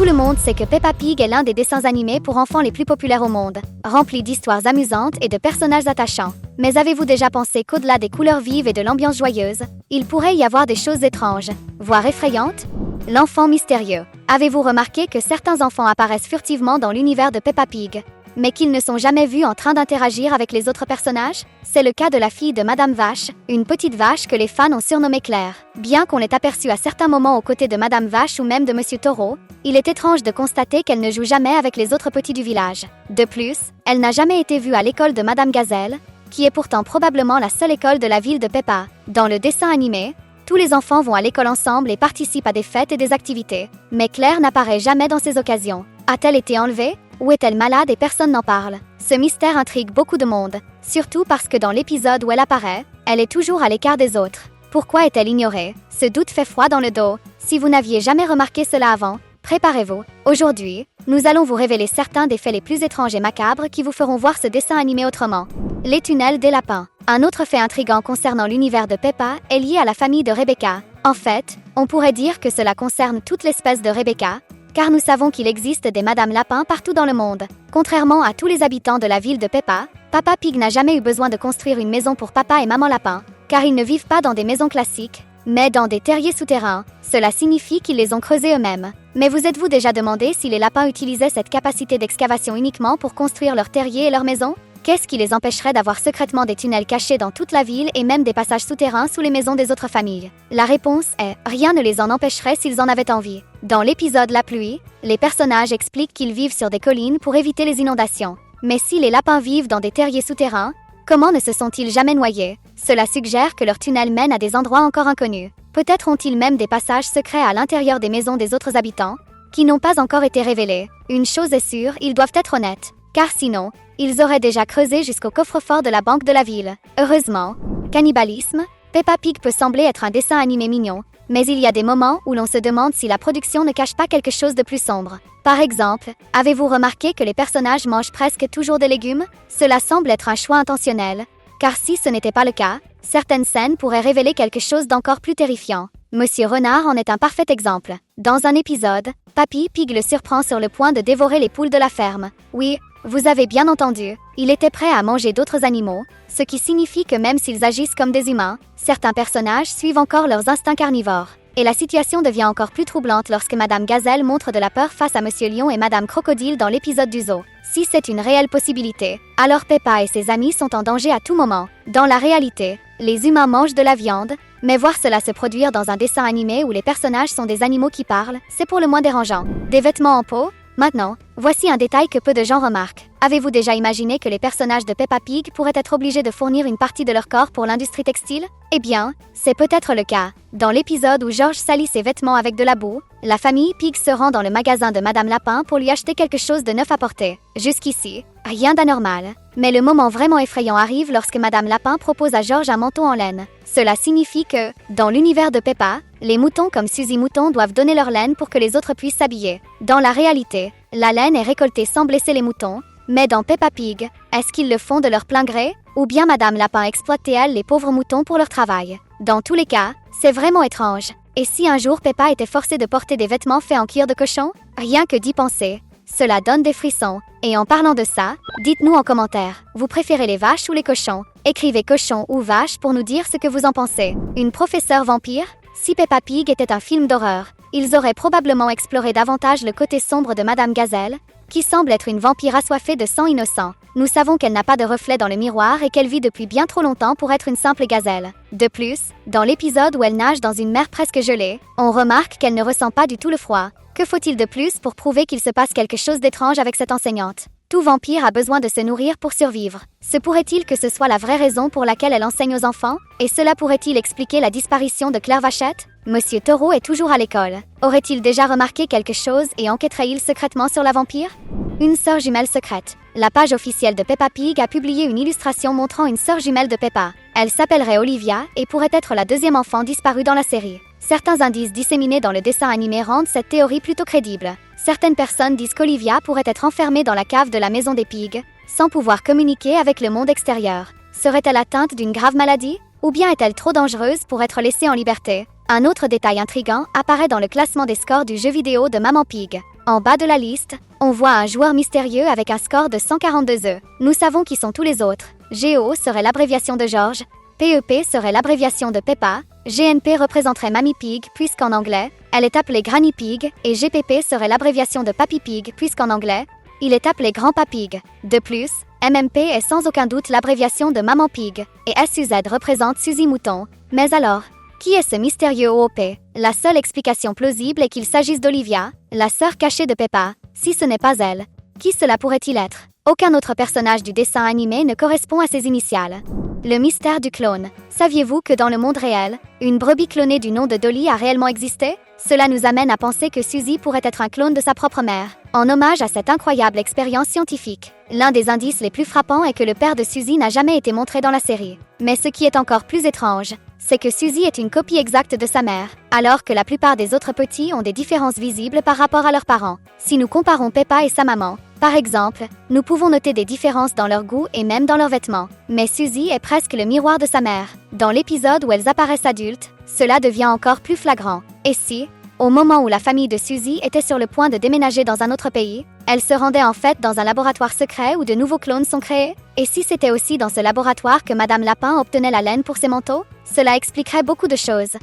Tout le monde sait que Peppa Pig est l'un des dessins animés pour enfants les plus populaires au monde, rempli d'histoires amusantes et de personnages attachants. Mais avez-vous déjà pensé qu'au-delà des couleurs vives et de l'ambiance joyeuse, il pourrait y avoir des choses étranges, voire effrayantes? L'enfant mystérieux. Avez-vous remarqué que certains enfants apparaissent furtivement dans l'univers de Peppa Pig, mais qu'ils ne sont jamais vus en train d'interagir avec les autres personnages? C'est le cas de la fille de Madame Vache, une petite vache que les fans ont surnommée Claire. Bien qu'on l'ait aperçue à certains moments aux côtés de Madame Vache ou même de Monsieur Taureau, il est étrange de constater qu'elle ne joue jamais avec les autres petits du village. De plus, elle n'a jamais été vue à l'école de Madame Gazelle, qui est pourtant probablement la seule école de la ville de Peppa. Dans le dessin animé, tous les enfants vont à l'école ensemble et participent à des fêtes et des activités. Mais Claire n'apparaît jamais dans ces occasions. A-t-elle été enlevée? Ou est-elle malade et personne n'en parle? Ce mystère intrigue beaucoup de monde, surtout parce que dans l'épisode où elle apparaît, elle est toujours à l'écart des autres. Pourquoi est-elle ignorée? Ce doute fait froid dans le dos. Si vous n'aviez jamais remarqué cela avant, préparez-vous. Aujourd'hui, nous allons vous révéler certains des faits les plus étranges et macabres qui vous feront voir ce dessin animé autrement. Les tunnels des lapins. Un autre fait intriguant concernant l'univers de Peppa est lié à la famille de Rebecca. En fait, on pourrait dire que cela concerne toute l'espèce de Rebecca, car nous savons qu'il existe des Madame Lapin partout dans le monde. Contrairement à tous les habitants de la ville de Peppa, Papa Pig n'a jamais eu besoin de construire une maison pour Papa et Maman Lapin, car ils ne vivent pas dans des maisons classiques, mais dans des terriers souterrains. Cela signifie qu'ils les ont creusés eux-mêmes. Mais vous êtes-vous déjà demandé si les lapins utilisaient cette capacité d'excavation uniquement pour construire leurs terriers et leurs maisons? Qu'est-ce qui les empêcherait d'avoir secrètement des tunnels cachés dans toute la ville et même des passages souterrains sous les maisons des autres familles? La réponse est « rien ne les en empêcherait s'ils en avaient envie ». Dans l'épisode La pluie, les personnages expliquent qu'ils vivent sur des collines pour éviter les inondations. Mais si les lapins vivent dans des terriers souterrains, comment ne se sont-ils jamais noyés? Cela suggère que leurs tunnels mènent à des endroits encore inconnus. Peut-être ont-ils même des passages secrets à l'intérieur des maisons des autres habitants, qui n'ont pas encore été révélés. Une chose est sûre, ils doivent être honnêtes, car sinon, ils auraient déjà creusé jusqu'au coffre-fort de la banque de la ville. Heureusement, cannibalisme, Peppa Pig peut sembler être un dessin animé mignon, mais il y a des moments où l'on se demande si la production ne cache pas quelque chose de plus sombre. Par exemple, avez-vous remarqué que les personnages mangent presque toujours des légumes? Cela semble être un choix intentionnel, car si ce n'était pas le cas, certaines scènes pourraient révéler quelque chose d'encore plus terrifiant. Monsieur Renard en est un parfait exemple. Dans un épisode, Papy Pig le surprend sur le point de dévorer les poules de la ferme. Oui, vous avez bien entendu, il était prêt à manger d'autres animaux, ce qui signifie que même s'ils agissent comme des humains, certains personnages suivent encore leurs instincts carnivores. Et la situation devient encore plus troublante lorsque Madame Gazelle montre de la peur face à Monsieur Lion et Madame Crocodile dans l'épisode du zoo. Si c'est une réelle possibilité, alors Peppa et ses amis sont en danger à tout moment. Dans la réalité, les humains mangent de la viande, mais voir cela se produire dans un dessin animé où les personnages sont des animaux qui parlent, c'est pour le moins dérangeant. Des vêtements en peau? Maintenant, voici un détail que peu de gens remarquent. Avez-vous déjà imaginé que les personnages de Peppa Pig pourraient être obligés de fournir une partie de leur corps pour l'industrie textile? Eh bien, c'est peut-être le cas. Dans l'épisode où George salit ses vêtements avec de la boue, la famille Pig se rend dans le magasin de Madame Lapin pour lui acheter quelque chose de neuf à porter. Jusqu'ici, rien d'anormal. Mais le moment vraiment effrayant arrive lorsque Madame Lapin propose à George un manteau en laine. Cela signifie que, dans l'univers de Peppa, les moutons comme Suzy Mouton doivent donner leur laine pour que les autres puissent s'habiller. Dans la réalité, la laine est récoltée sans blesser les moutons, mais dans Peppa Pig, est-ce qu'ils le font de leur plein gré? Ou bien Madame Lapin exploite-t-elle les pauvres moutons pour leur travail? Dans tous les cas, c'est vraiment étrange. Et si un jour Peppa était forcée de porter des vêtements faits en cuir de cochon? Rien que d'y penser, cela donne des frissons. Et en parlant de ça, dites-nous en commentaire, vous préférez les vaches ou les cochons? Écrivez cochon ou vache pour nous dire ce que vous en pensez. Une professeure vampire? Si Peppa Pig était un film d'horreur, ils auraient probablement exploré davantage le côté sombre de Madame Gazelle, qui semble être une vampire assoiffée de sang innocent. Nous savons qu'elle n'a pas de reflet dans le miroir et qu'elle vit depuis bien trop longtemps pour être une simple gazelle. De plus, dans l'épisode où elle nage dans une mer presque gelée, on remarque qu'elle ne ressent pas du tout le froid. Que faut-il de plus pour prouver qu'il se passe quelque chose d'étrange avec cette enseignante? Tout vampire a besoin de se nourrir pour survivre. Se pourrait-il que ce soit la vraie raison pour laquelle elle enseigne aux enfants? Et cela pourrait-il expliquer la disparition de Claire Vachette? Monsieur Taureau est toujours à l'école. Aurait-il déjà remarqué quelque chose et enquêterait-il secrètement sur la vampire? Une sœur jumelle secrète. La page officielle de Peppa Pig a publié une illustration montrant une sœur jumelle de Peppa. Elle s'appellerait Olivia et pourrait être la deuxième enfant disparue dans la série. Certains indices disséminés dans le dessin animé rendent cette théorie plutôt crédible. Certaines personnes disent qu'Olivia pourrait être enfermée dans la cave de la maison des Pigs, sans pouvoir communiquer avec le monde extérieur. Serait-elle atteinte d'une grave maladie? Ou bien est-elle trop dangereuse pour être laissée en liberté? Un autre détail intriguant apparaît dans le classement des scores du jeu vidéo de Maman Pig. En bas de la liste, on voit un joueur mystérieux avec un score de 142 œufs. Nous savons qui sont tous les autres. GO serait l'abréviation de George, PEP serait l'abréviation de Peppa, GNP représenterait Mammy Pig puisqu'en anglais, elle est appelée Granny Pig et GPP serait l'abréviation de Papi Pig puisqu'en anglais, il est appelé Grandpa Pig. De plus, MMP est sans aucun doute l'abréviation de Maman Pig et SUZ représente Suzy Mouton. Mais alors, qui est ce mystérieux OOP? La seule explication plausible est qu'il s'agisse d'Olivia, la sœur cachée de Peppa. Si ce n'est pas elle, qui cela pourrait-il être? Aucun autre personnage du dessin animé ne correspond à ses initiales. Le mystère du clone. Saviez-vous que dans le monde réel, une brebis clonée du nom de Dolly a réellement existé? Cela nous amène à penser que Suzy pourrait être un clone de sa propre mère. En hommage à cette incroyable expérience scientifique, l'un des indices les plus frappants est que le père de Suzy n'a jamais été montré dans la série. Mais ce qui est encore plus étrange, c'est que Suzy est une copie exacte de sa mère, alors que la plupart des autres petits ont des différences visibles par rapport à leurs parents. Si nous comparons Peppa et sa maman, par exemple, nous pouvons noter des différences dans leur goût et même dans leurs vêtements. Mais Suzy est presque le miroir de sa mère. Dans l'épisode où elles apparaissent adultes, cela devient encore plus flagrant. Et si, au moment où la famille de Suzy était sur le point de déménager dans un autre pays, elle se rendait en fait dans un laboratoire secret où de nouveaux clones sont créés? Et si c'était aussi dans ce laboratoire que Madame Lapin obtenait la laine pour ses manteaux? Cela expliquerait beaucoup de choses.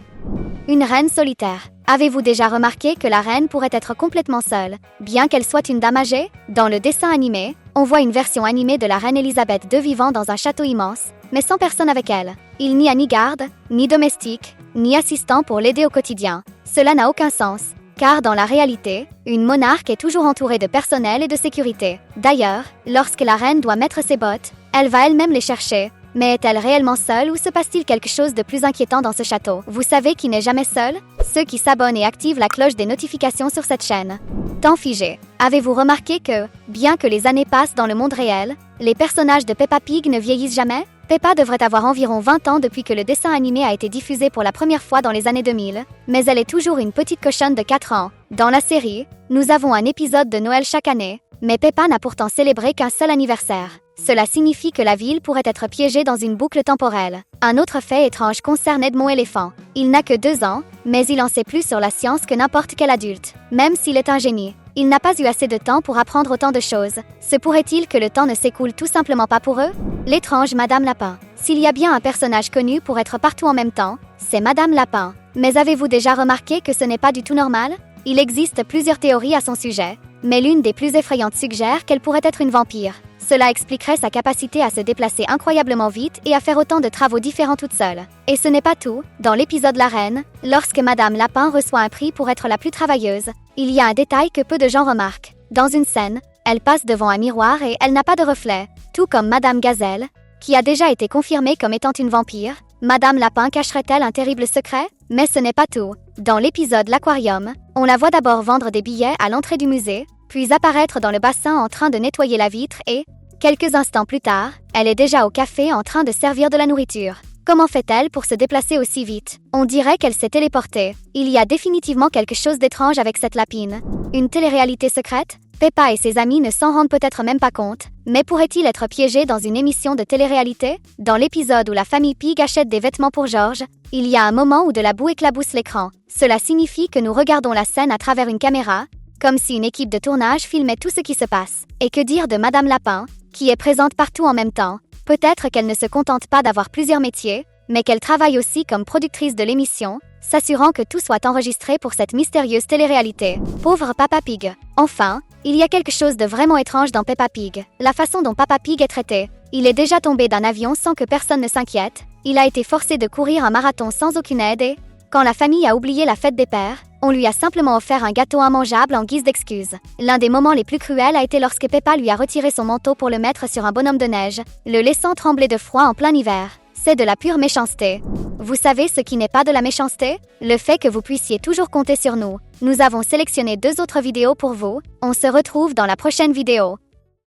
Une reine solitaire. Avez-vous déjà remarqué que la reine pourrait être complètement seule, bien qu'elle soit une dame âgée? Dans le dessin animé, on voit une version animée de la reine Elisabeth II vivant dans un château immense, mais sans personne avec elle. Il n'y a ni garde, ni domestique, ni assistant pour l'aider au quotidien. Cela n'a aucun sens, car dans la réalité, une monarque est toujours entourée de personnel et de sécurité. D'ailleurs, lorsque la reine doit mettre ses bottes, elle va elle-même les chercher. Mais est-elle réellement seule ou se passe-t-il quelque chose de plus inquiétant dans ce château? Vous savez qui n'est jamais seul? Ceux qui s'abonnent et activent la cloche des notifications sur cette chaîne. Temps figé. Avez-vous remarqué que, bien que les années passent dans le monde réel, les personnages de Peppa Pig ne vieillissent jamais? Peppa devrait avoir environ 20 ans depuis que le dessin animé a été diffusé pour la première fois dans les années 2000, mais elle est toujours une petite cochonne de 4 ans. Dans la série, nous avons un épisode de Noël chaque année, mais Peppa n'a pourtant célébré qu'un seul anniversaire. Cela signifie que la ville pourrait être piégée dans une boucle temporelle. Un autre fait étrange concerne Edmond Éléphant. Il n'a que 2 ans, mais il en sait plus sur la science que n'importe quel adulte. Même s'il est un génie, il n'a pas eu assez de temps pour apprendre autant de choses. Se pourrait-il que le temps ne s'écoule tout simplement pas pour eux? L'étrange Madame Lapin. S'il y a bien un personnage connu pour être partout en même temps, c'est Madame Lapin. Mais avez-vous déjà remarqué que ce n'est pas du tout normal? Il existe plusieurs théories à son sujet, mais l'une des plus effrayantes suggère qu'elle pourrait être une vampire. Cela expliquerait sa capacité à se déplacer incroyablement vite et à faire autant de travaux différents toute seule. Et ce n'est pas tout. Dans l'épisode La Reine, lorsque Madame Lapin reçoit un prix pour être la plus travailleuse, il y a un détail que peu de gens remarquent. Dans une scène, elle passe devant un miroir et elle n'a pas de reflet. Tout comme Madame Gazelle, qui a déjà été confirmée comme étant une vampire, Madame Lapin cacherait-elle un terrible secret? Mais ce n'est pas tout. Dans l'épisode L'Aquarium, on la voit d'abord vendre des billets à l'entrée du musée, puis apparaître dans le bassin en train de nettoyer la vitre et, quelques instants plus tard, elle est déjà au café en train de servir de la nourriture. Comment fait-elle pour se déplacer aussi vite? On dirait qu'elle s'est téléportée. Il y a définitivement quelque chose d'étrange avec cette lapine. Une télé-réalité secrète? Peppa et ses amis ne s'en rendent peut-être même pas compte, mais pourrait-il être piégé dans une émission de télé-réalité? Dans l'épisode où la famille Pig achète des vêtements pour George, il y a un moment où de la boue éclabousse l'écran. Cela signifie que nous regardons la scène à travers une caméra, comme si une équipe de tournage filmait tout ce qui se passe. Et que dire de Madame Lapin, qui est présente partout en même temps? Peut-être qu'elle ne se contente pas d'avoir plusieurs métiers, mais qu'elle travaille aussi comme productrice de l'émission, s'assurant que tout soit enregistré pour cette mystérieuse télé-réalité. Pauvre Papa Pig. Enfin, il y a quelque chose de vraiment étrange dans Peppa Pig. La façon dont Papa Pig est traité. Il est déjà tombé d'un avion sans que personne ne s'inquiète, il a été forcé de courir un marathon sans aucune aide et, quand la famille a oublié la fête des pères, on lui a simplement offert un gâteau immangeable en guise d'excuse. L'un des moments les plus cruels a été lorsque Peppa lui a retiré son manteau pour le mettre sur un bonhomme de neige, le laissant trembler de froid en plein hiver. C'est de la pure méchanceté. Vous savez ce qui n'est pas de la méchanceté? Le fait que vous puissiez toujours compter sur nous. Nous avons sélectionné 2 autres vidéos pour vous. On se retrouve dans la prochaine vidéo.